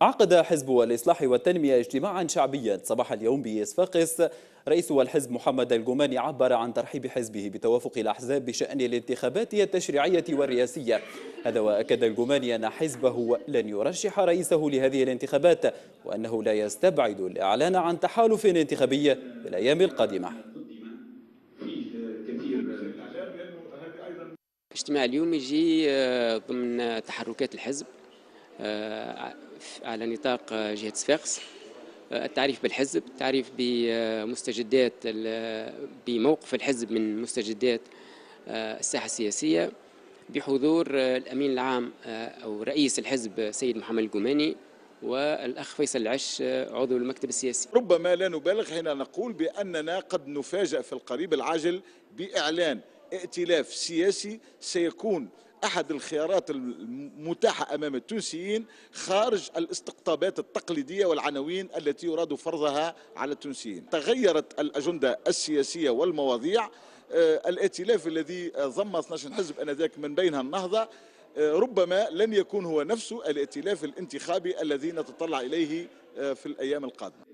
عقد حزب الإصلاح والتنمية اجتماعا شعبيا صباح اليوم بصفاقس. رئيس الحزب محمد الجماني عبر عن ترحيب حزبه بتوافق الأحزاب بشأن الانتخابات التشريعية والرئاسية. هذا وأكد الجماني أن حزبه لن يرشح رئيسه لهذه الانتخابات، وأنه لا يستبعد الإعلان عن تحالف انتخابي في الأيام القادمة. اجتماع اليوم يجي ضمن تحركات الحزب على نطاق جهة صفاقس. التعريف بالحزب، التعريف بمستجدات بموقف الحزب من مستجدات الساحة السياسية، بحضور الأمين العام أو رئيس الحزب سيد محمد الجماني والأخ فيصل العش عضو المكتب السياسي. ربما لا نبالغ حين نقول بأننا قد نفاجأ في القريب العاجل بإعلان ائتلاف سياسي سيكون أحد الخيارات المتاحة أمام التونسيين خارج الاستقطابات التقليدية والعناوين التي يراد فرضها على التونسيين. تغيرت الأجندة السياسية والمواضيع. الائتلاف الذي ضم 12 حزب آنذاك من بينها النهضة ربما لن يكون هو نفسه الائتلاف الانتخابي الذي نتطلع إليه في الأيام القادمة.